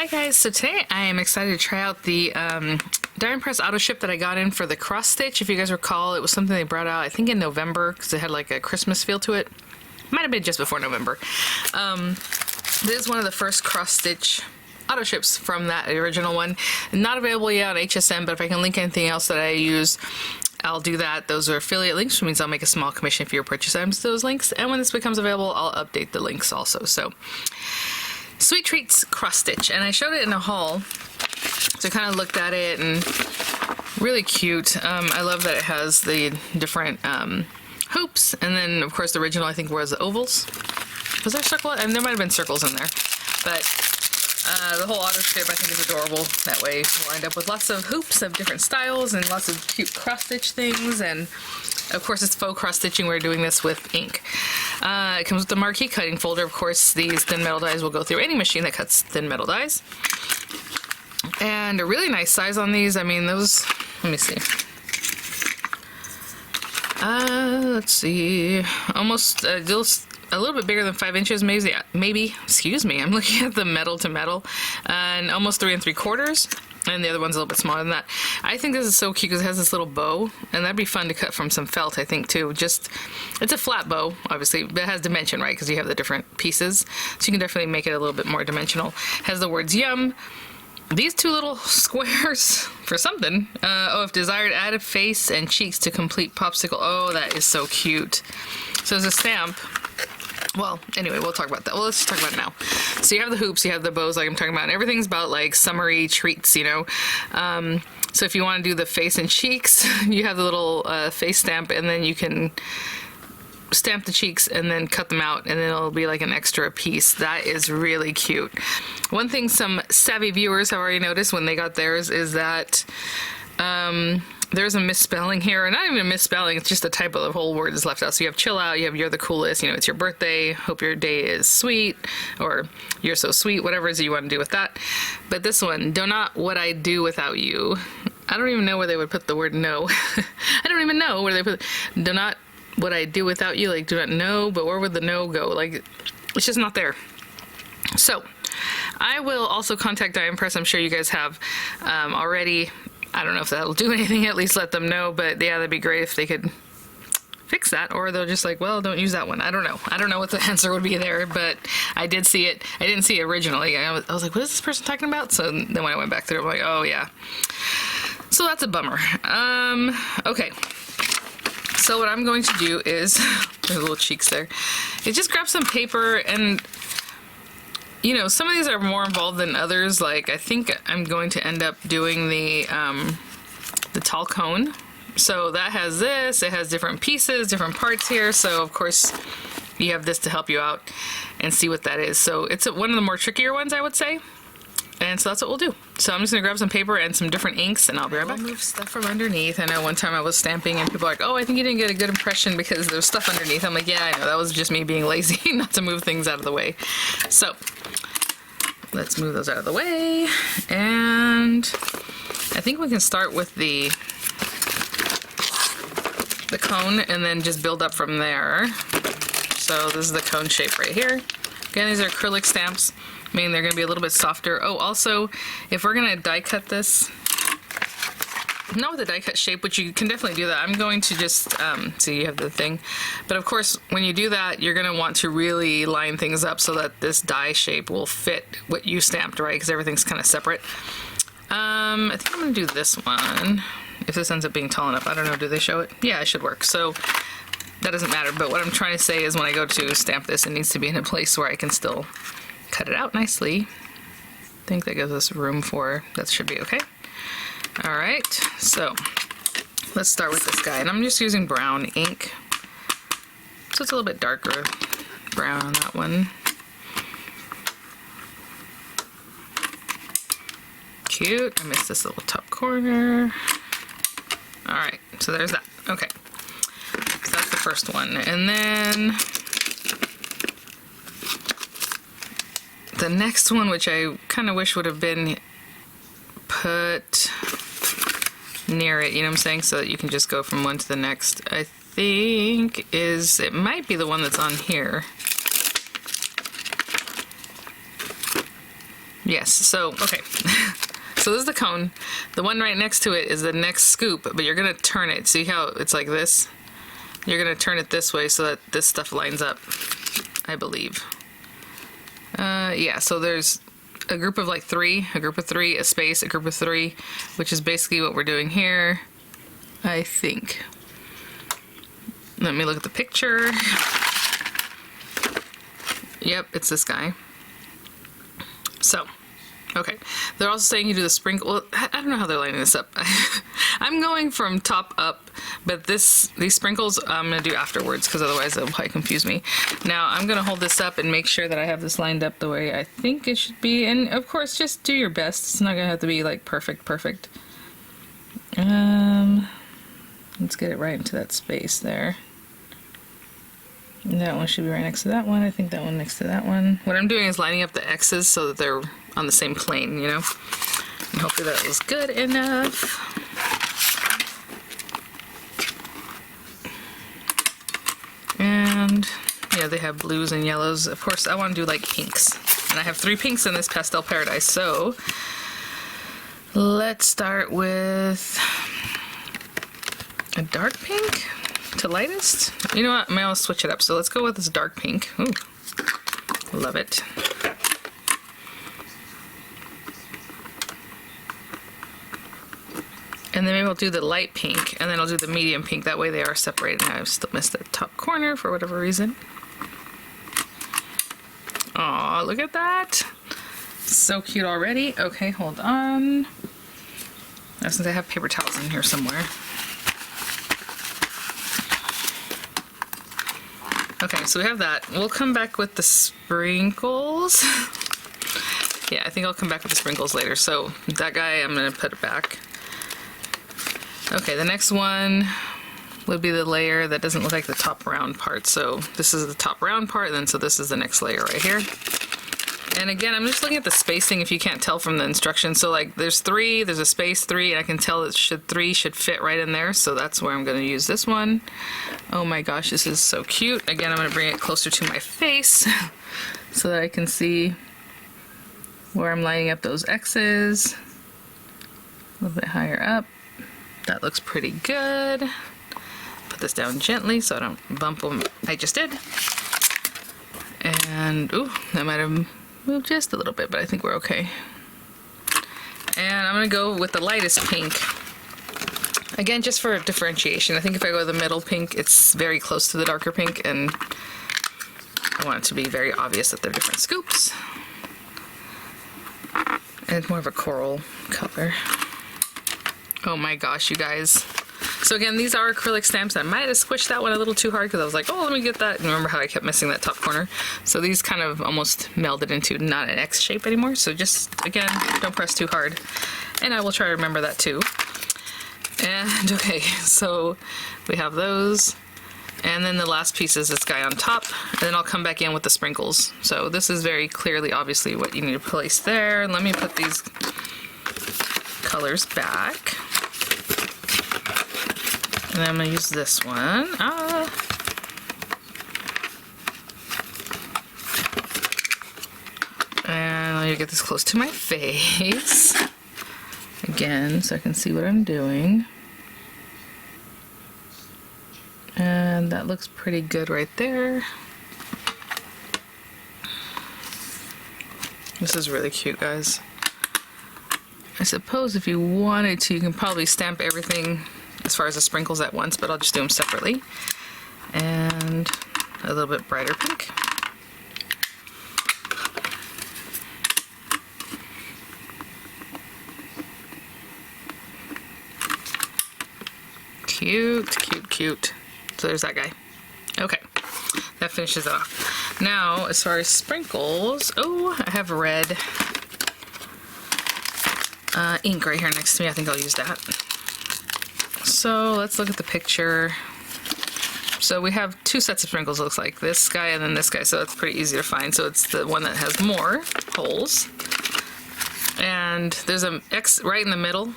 Hi guys, so today I am excited to try out the die press auto ship that I got in for the cross stitch. If you guys recall, it was something they brought out I think in November because it had like a Christmas feel to it. Might have been just before November. This is one of the first cross stitch auto ships from that original one. Not available yet on HSN, but if I can link anything else that I use, I'll do that. Those are affiliate links, which means I'll make a small commission for your purchase items to those links. And when this becomes available, I'll update the links also. So, Sweet Treats cross stitch, and I showed it in a haul. So I kind of looked at it and really cute. I love that it has the different hoops, and then of course the original I think was the ovals. Was there a circle? And there might have been circles in there, but the whole auto ship I think is adorable. That way we'll end up with lots of hoops of different styles and lots of cute cross stitch things, and of course it's faux cross stitching. We're doing this with ink. It comes with the marquee cutting folder. Of course these thin metal dies will go through any machine that cuts thin metal dies. And a really nice size on these. I mean those, let me see. Let's see, almost a little bit bigger than 5 inches, maybe, excuse me, I'm looking at the metal to metal, and almost 3 3/4, and the other one's a little bit smaller than that. I think this is so cute because it has this little bow, and that'd be fun to cut from some felt, I think, too. Just, it's a flat bow, obviously, but it has dimension, right, because you have the different pieces, so you can definitely make it a little bit more dimensional. It has the words yum. These two little squares for something. Oh, if desired, add a face and cheeks to complete popsicle. Oh, that is so cute. So there's a stamp. Well, anyway, we'll talk about that. Well, let's just talk about it now. So you have the hoops, you have the bows like I'm talking about, and everything's about like summery treats, you know. So if you want to do the face and cheeks, you have the little face stamp, and then you can stamp the cheeks and then cut them out, and then it'll be like an extra piece. That is really cute. One thing some savvy viewers have already noticed when they got theirs is that there's a misspelling here, and not even a misspelling, it's just a typo. The whole word is left out. So you have chill out, you have you're the coolest, you know, it's your birthday, hope your day is sweet, or you're so sweet, whatever it is you want to do with that. But this one, do not what I do without you. I don't even know where they would put the word no. I don't even know where they put, do not what I do without you, like do not know, but where would the no go? Like, it's just not there. So I will also contact Die Impress. I'm sure you guys have already. I don't know if that'll do anything, at least let them know, but yeah, that'd be great if they could fix that, or they'll just like, well, don't use that one. I don't know. I don't know what the answer would be there, but I did see it. I didn't see it originally. I was like, what is this person talking about? So then when I went back through, I'm like, oh yeah. So that's a bummer. Okay. So what I'm going to do is, there's little cheeks there, is just grab some paper, and you know, some of these are more involved than others. Like I think I'm going to end up doing the tall cone. So that has this, it has different pieces, different parts here. So of course you have this to help you out and see what that is. So it's one of the more trickier ones, I would say. And so that's what we'll do. So I'm just gonna grab some paper and some different inks, and I'll be right back. I'll move stuff from underneath. I know one time I was stamping and people are like, oh, I think you didn't get a good impression because there's stuff underneath. I'm like, yeah, I know, that was just me being lazy not to move things out of the way. So let's move those out of the way. And I think we can start with the cone and then just build up from there. So this is the cone shape right here. Again, these are acrylic stamps. I mean, they're going to be a little bit softer. Oh, also, if we're going to die cut this, not with the die cut shape, which you can definitely do that. I'm going to just, so you have the thing. But of course, when you do that, you're going to want to really line things up so that this die shape will fit what you stamped, right? Because everything's kind of separate. I think I'm going to do this one. If this ends up being tall enough, I don't know, do they show it? Yeah, it should work. So that doesn't matter. But what I'm trying to say is when I go to stamp this, it needs to be in a place where I can still cut it out nicely. I think that gives us room for, that should be okay. All right, so let's start with this guy, and I'm just using brown ink, so it's a little bit darker brown on that one. Cute. I missed this little top corner. All right, so there's that. Okay, so that's the first one, and then the next one, which I kind of wish would have been put near it, you know what I'm saying, so that you can just go from one to the next, I think it might be the one that's on here. Yes, so, okay. So this is the cone. The one right next to it is the next scoop, but you're gonna turn it. See how it's like this? You're gonna turn it this way so that this stuff lines up, I believe. Yeah, so there's a group of like 3, a group of 3, a space, a group of 3, which is basically what we're doing here, I think. Let me look at the picture. Yep, it's this guy. So, okay. They're also saying you do the sprinkle. Well, I don't know how they're lining this up. I'm going from top up, but these sprinkles I'm going to do afterwards because otherwise it'll probably confuse me. Now, I'm going to hold this up and make sure that I have this lined up the way I think it should be. And of course, just do your best. It's not going to have to be like perfect. Let's get it right into that space there. That one should be right next to that one. I think that one next to that one. What I'm doing is lining up the X's so that they're on the same plane, you know? And hopefully that was good enough. And yeah, they have blues and yellows. Of course, I want to do like pinks. And I have 3 pinks in this Pastel Paradise, so let's start with a dark pink to lightest. You know what? I'll switch it up. So let's go with this dark pink. Ooh, love it. And then maybe I'll do the light pink, and then I'll do the medium pink. That way they are separated. And I've still missed the top corner for whatever reason. Aw, look at that. So cute already. Okay, hold on. Now, since I have paper towels in here somewhere. Okay, so we have that. We'll come back with the sprinkles. Yeah, I think I'll come back with the sprinkles later. So that guy, I'm gonna put it back. Okay, the next one would be the layer that doesn't look like the top round part. So this is the top round part, and then so this is the next layer right here. And again, I'm just looking at the spacing if you can't tell from the instructions. So like there's 3, there's a space 3, and I can tell that 3 should fit right in there. So that's where I'm gonna use this one. Oh my gosh, this is so cute. Again, I'm gonna bring it closer to my face so that I can see where I'm lining up those X's. A little bit higher up. That looks pretty good. Put this down gently so I don't bump them. I just did. And, ooh, that might have moved just a little bit, but I think we're okay. And I'm gonna go with the lightest pink. Again, just for differentiation. I think if I go with the middle pink, it's very close to the darker pink, and I want it to be very obvious that they're different scoops. And more of a coral color. Oh my gosh, you guys. So again, these are acrylic stamps. I might have squished that one a little too hard because I was like, oh, let me get that. And remember how I kept missing that top corner? So these kind of almost melded into not an X shape anymore. So just, again, don't press too hard. And I will try to remember that too. And okay, so we have those. And then the last piece is this guy on top. And then I'll come back in with the sprinkles. So this is very clearly, obviously, what you need to place there. And let me put these colors back. And I'm going to use this one. And let me get this close to my face. Again, so I can see what I'm doing. And that looks pretty good right there. This is really cute, guys. I suppose if you wanted to, you can probably stamp everything as far as the sprinkles at once, but I'll just do them separately. And a little bit brighter pink. Cute, cute, cute. So there's that guy. Okay, that finishes it off. Now, as far as sprinkles, oh, I have red ink right here next to me. I think I'll use that. So let's look at the picture. So we have 2 sets of sprinkles, it looks like. This guy and then this guy, so it's pretty easy to find. So it's the one that has more holes. And there's an X right in the middle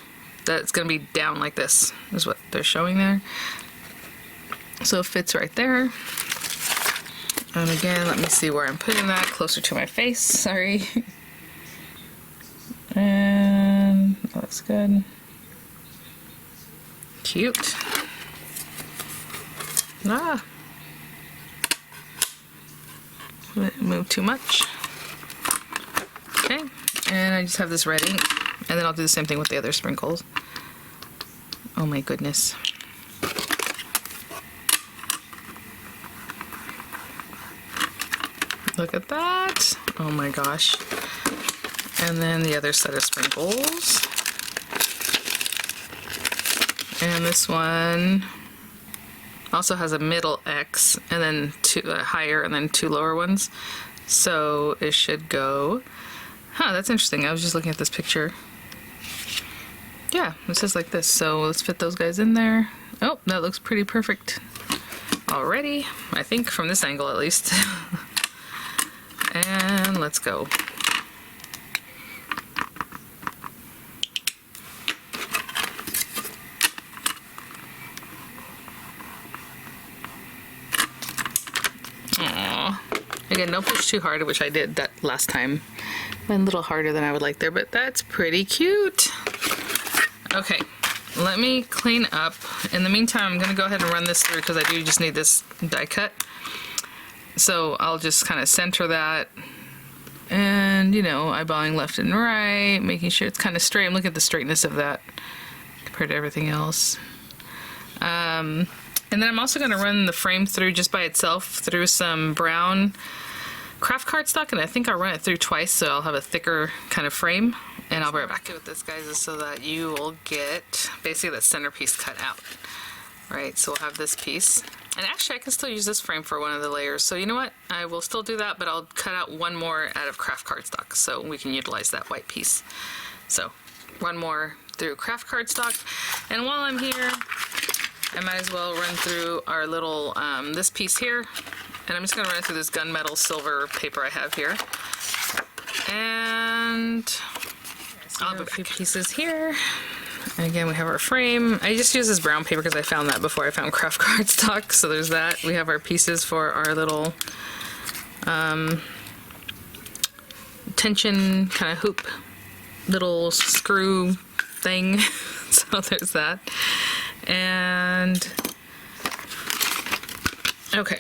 that's going to be down like this, is what they're showing there. So it fits right there. And again, let me see where I'm putting that, closer to my face, sorry. looks good. Cute. Ah. Didn't move too much. Okay, and I just have this red ink, and then I'll do the same thing with the other sprinkles. Oh my goodness. Look at that. Oh my gosh. And then the other set of sprinkles. And this one also has a middle X and then two higher and then two lower ones. So it should go. Huh, that's interesting. I was just looking at this picture. Yeah, it says like this. So let's fit those guys in there. Oh, that looks pretty perfect already. I think from this angle at least. And let's go. Aww. Again, don't push too hard, which I did that last time. Went a little harder than I would like there, but that's pretty cute. Okay, let me clean up. In the meantime, I'm gonna go ahead and run this through because I do just need this die cut. So I'll just kind of center that and, you know, eyeballing left and right, making sure it's kind of straight. I'm looking at the straightness of that compared to everything else. And then I'm also going to run the frame through just by itself through some brown craft cardstock, and I think I'll run it through twice so I'll have a thicker kind of frame. And I'll be right back with this, guys, is so that you will get basically the centerpiece cut out. Right, so we'll have this piece. And actually, I can still use this frame for one of the layers. So you know what? I will still do that, but I'll cut out one more out of craft cardstock so we can utilize that white piece. So one more through craft cardstock. And while I'm here, I might as well run through our little, this piece here. And I'm just gonna run through this gunmetal silver paper I have here. And I'll have a few pieces here. And again, we have our frame. I just use this brown paper because I found that before I found craft cardstock. So there's that. We have our pieces for our little tension kind of hoop, little screw thing. So there's that. And okay.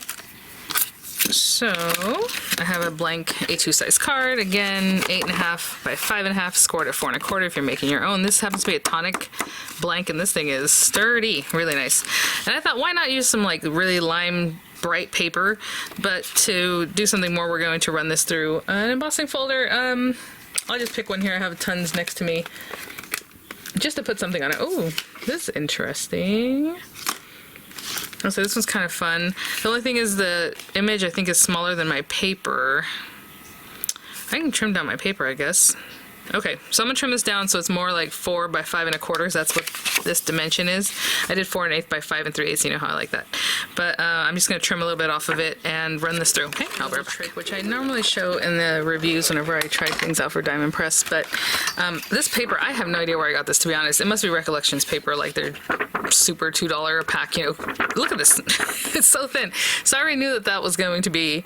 So I have a blank A2 size card, again 8.5 by 5.5, scored at 4 1/4 if you're making your own. This happens to be a tonic blank, and this thing is sturdy, really nice. And I thought, why not use some like really lime bright paper, but to do something more, we're going to run this through an embossing folder. I'll just pick one here. I have tons next to me just to put something on it. Oh, this is interesting. Oh, so this one's kind of fun. The only thing is the image, I think, is smaller than my paper. I can trim down my paper, I guess. Okay, so I'm gonna trim this down so it's more like 4 by 5 1/4. That's what this dimension is. I did 4 1/8 by 5 3/8. You know how I like that. But I'm just gonna trim a little bit off of it and run this through. Okay, I'll be right back. Which I normally show in the reviews whenever I try things out for Diamond Press. But this paper, I have no idea where I got this, to be honest. It must be Recollections paper, like they're super $2 a pack. You know, look at this. It's so thin. So I already knew that that was going to be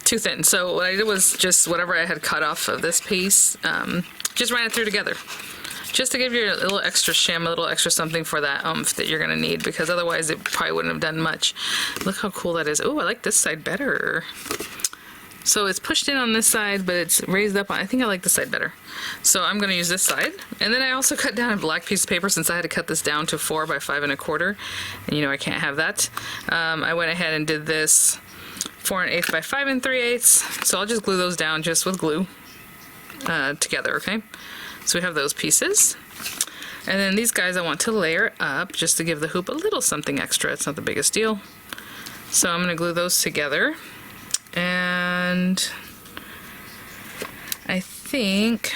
too thin. So what I did was just whatever I had cut off of this piece. Just ran it through together, just to give you a little extra shim, a little extra something for that oomph that you're gonna need, because otherwise it probably wouldn't have done much. Look how cool that is. Oh, I like this side better. So it's pushed in on this side, but it's raised up on, I think I like this side better. So I'm gonna use this side. And then I also cut down a black piece of paper since I had to cut this down to 4 by 5 1/4. And you know I can't have that. I went ahead and did this 4 1/8 by 5 3/8. So I'll just glue those down just with glue. Together, okay? So we have those pieces. And then these guys I want to layer up just to give the hoop a little something extra. It's not the biggest deal. So I'm going to glue those together. And I think,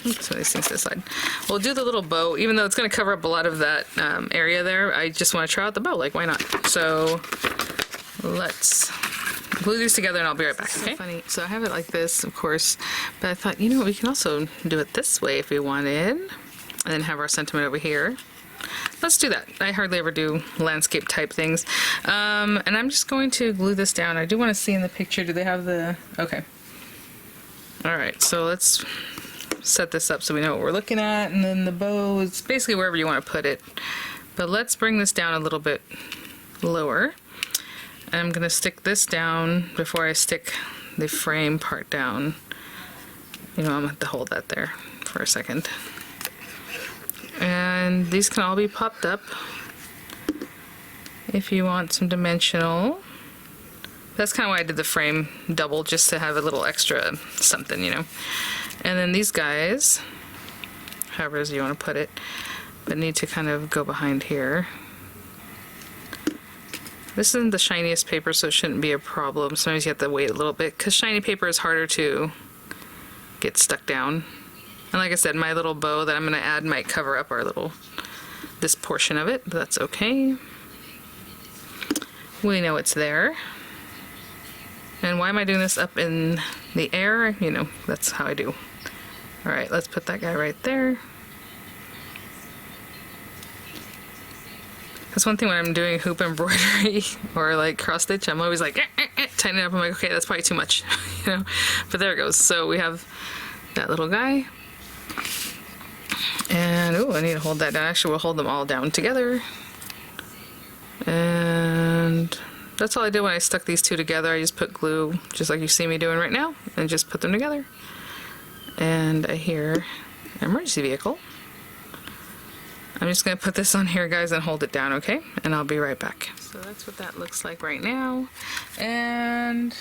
oops, so these things to the side. We'll do the little bow, even though it's going to cover up a lot of that area there. I just want to try out the bow, like why not? So let's glue these together and I'll be right back, okay? So funny. So I have it like this, of course, but I thought, you know what, we can also do it this way if we wanted, and then have our sentiment over here. Let's do that. I hardly ever do landscape type things. And I'm just going to glue this down. I do want to see in the picture, do they have the, okay. All right, so let's set this up so we know what we're looking at, and then the bow is basically wherever you want to put it. But let's bring this down a little bit lower. And I'm gonna stick this down before I stick the frame part down. You know, I'm gonna have to hold that there for a second. And these can all be popped up if you want some dimensional. That's kind of why I did the frame double, just to have a little extra something, you know. And then these guys, however you want to put it, but need to kind of go behind here. This isn't the shiniest paper, so it shouldn't be a problem. Sometimes you have to wait a little bit, because shiny paper is harder to get stuck down. And like I said, my little bow that I'm going to add might cover up this portion of it, but that's okay. We know it's there. And why am I doing this up in the air? You know, that's how I do. Alright, let's put that guy right there. That's one thing when I'm doing hoop embroidery or like cross stitch, I'm always like, tighten it up. I'm like, okay, that's probably too much, you know. But there it goes. So we have that little guy. And, oh, I need to hold that down. Actually, we'll hold them all down together. And that's all I did when I stuck these two together. I just put glue, just like you see me doing right now, and just put them together. And I hear an emergency vehicle. I'm just going to put this on here, guys, and hold it down, okay? And I'll be right back. So that's what that looks like right now. And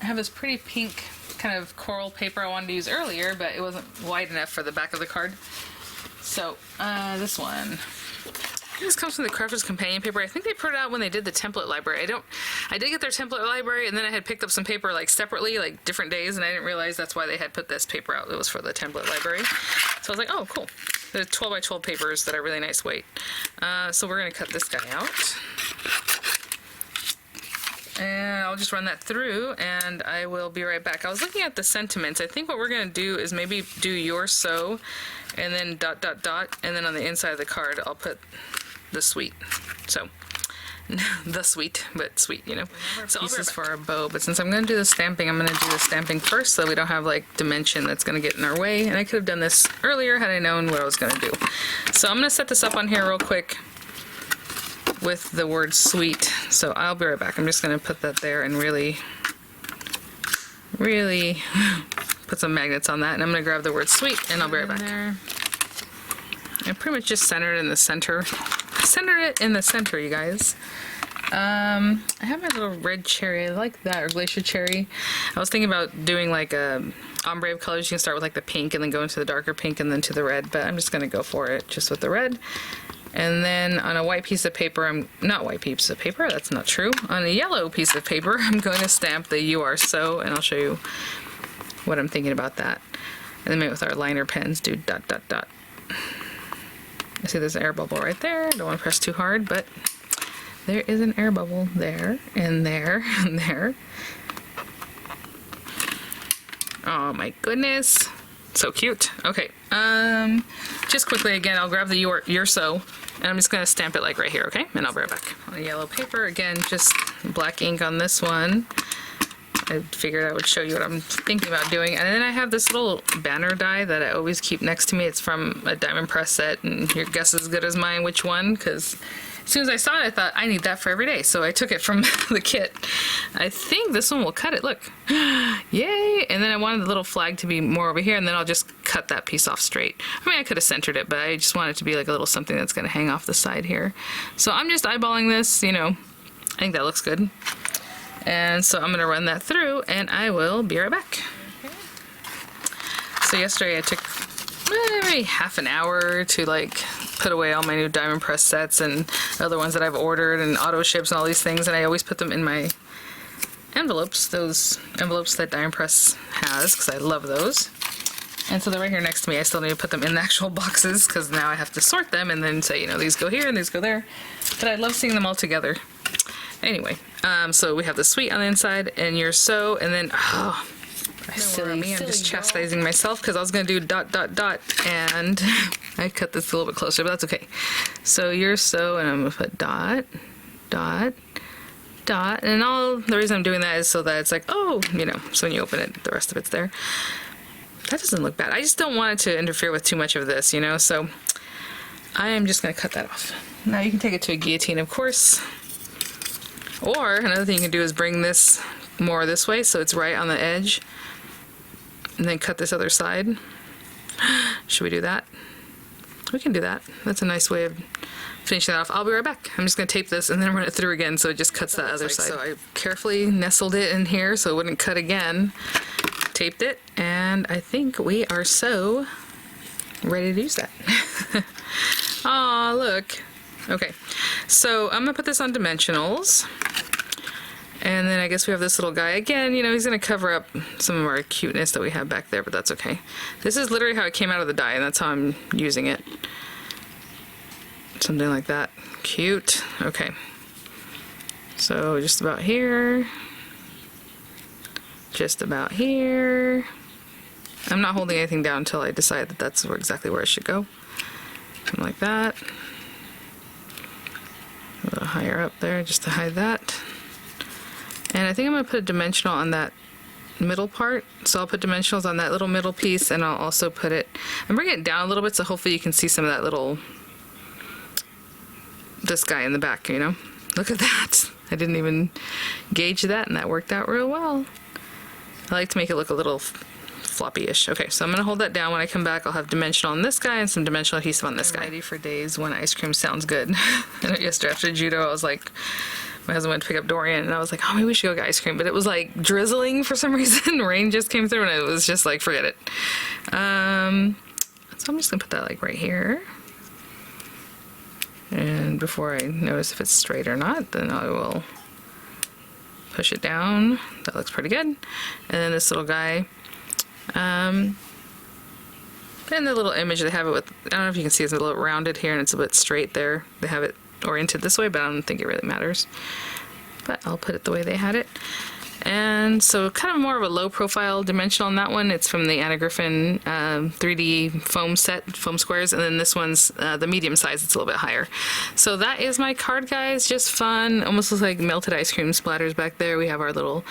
I have this pretty pink kind of coral paper I wanted to use earlier, but it wasn't wide enough for the back of the card. So this one. This comes from the Crafters Companion paper. I think they put it out when they did the template library. I did get their template library, and then I had picked up some paper like separately, like different days, and I didn't realize that's why they had put this paper out. It was for the template library. So I was like, oh, cool. They're 12 by 12 papers that are really nice weight. So we're gonna cut this guy out. And I'll just run that through, and I will be right back. I was looking at the sentiments. I think what we're gonna do is maybe do your so, and then ... and then on the inside of the card, I'll put the sweet. So, the sweet, but sweet, you know. So pieces for our bow, but since I'm going to do the stamping, I'm going to do the stamping first so we don't have like dimension that's going to get in our way. And I could have done this earlier had I known what I was going to do. So I'm going to set this up on here real quick with the word sweet. So I'll be right back. I'm just going to put that there and really put some magnets on that. And I'm going to grab the word sweet, and I'll be right back. I pretty much just centered it in the center. Centered it in the center, you guys. I have my little red cherry. I like that, or glacier cherry. I was thinking about doing like a ombre of colors. You can start with like the pink and then go into the darker pink and then to the red, but I'm just going to go for it just with the red. And then on a white piece of paper, not white piece of paper, that's not true. On a yellow piece of paper, I'm going to stamp the You Are So, and I'll show you what I'm thinking about that. And then maybe with our liner pens, do ... I see there's an air bubble right there. I don't want to press too hard, but there is an air bubble there, and there, and there. Oh my goodness. So cute. Okay. Just quickly again, I'll grab the Your So, and I'm just going to stamp it like right here, okay? And I'll be right back. On the yellow paper, again, just black ink on this one. I figured I would show you what I'm thinking about doing. And then I have this little banner die that I always keep next to me. It's from a diamond press set, and your guess is as good as mine which one, because as soon as I saw it, I thought I need that for every day. So I took it from the kit. I think this one will cut it. Look. Yay! And then I wanted the little flag to be more over here, and then I'll just cut that piece off straight. I mean, I could have centered it, but I just want it to be like a little something that's going to hang off the side here. So I'm just eyeballing this, you know. I think that looks good. And so I'm going to run that through, and I will be right back. Okay. So yesterday I took maybe half an hour to like put away all my new diamond press sets and other ones that I've ordered and auto ships and all these things, and I always put them in my envelopes, those envelopes that Diamond Press has, because I love those. And so they're right here next to me. I still need to put them in the actual boxes because now I have to sort them and then say, you know, these go here and these go there. But I love seeing them all together. Anyway, so we have the sweet on the inside and your so, and then, oh, silly, I'm just chastising myself because I was going to do ... and I cut this a little bit closer, but that's okay. So your so, and I'm going to put ... and all the reason I'm doing that is so that it's like, oh, you know, so when you open it, the rest of it's there. that doesn't look bad. I just don't want it to interfere with too much of this, you know, so I am just going to cut that off. Now you can take it to a guillotine, of course. Or another thing you can do is bring this more this way so it's right on the edge. And then cut this other side. Should we do that? We can do that. That's a nice way of finishing that off. I'll be right back. I'm just going to tape this and then run it through again so it just cuts that other side. So I carefully nestled it in here so it wouldn't cut again. Taped it, and I think we are so ready to use that. Aw, look. Okay, so I'm gonna put this on dimensionals, and then I guess we have this little guy again. You know, he's gonna cover up some of our cuteness that we have back there, but that's okay. This is literally how it came out of the die, and that's how I'm using it. Something like that. Cute. Okay, so just about here. Just about here. I'm not holding anything down until I decide that that's exactly where it should go. Something like that. A little higher up there just to hide that. And I think I'm going to put a dimensional on that middle part. So I'll put dimensionals on that little middle piece, and I'll also put it, and bring it down a little bit so hopefully you can see some of that little, this guy in the back, you know. Look at that. I didn't even gauge that, and that worked out real well. I like to make it look a little floppy-ish. Okay, so I'm going to hold that down. When I come back, I'll have dimensional on this guy and some dimensional adhesive on this guy. Ready for days when ice cream sounds good. And yesterday after judo, I was like, my husband went to pick up Dorian, and I was like, oh, maybe we should go get ice cream. But it was like drizzling for some reason. Rain just came through, and it was just like, forget it. So I'm just going to put that like right here. And before I notice if it's straight or not, then I will push it down. That looks pretty good. And then this little guy, and the little image, they have it with, I don't know if you can see, it's a little rounded here and it's a bit straight there. They have it oriented this way, but I don't think it really matters. But I'll put it the way they had it. And so kind of more of a low profile dimensional on that one. It's from the Anna Griffin 3D foam set, foam squares, and then this one's the medium size. It's a little bit higher. So that is my card, guys. Just fun. Almost looks like melted ice cream splatters back there. We have our little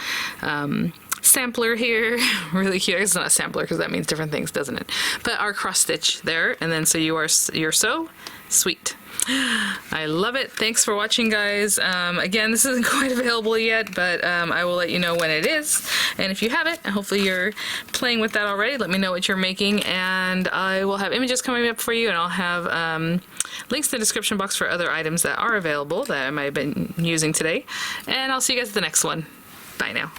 sampler here. Really cute. It's not a sampler because that means different things, doesn't it? But our cross stitch there, and then so you're so sweet. I love it. Thanks for watching, guys. Again, this isn't quite available yet, but I will let you know when it is. And if you have it, hopefully you're playing with that already. Let me know what you're making, and I will have images coming up for you, and I'll have links in the description box for other items that are available that I might have been using today. And I'll see you guys at the next one. Bye now.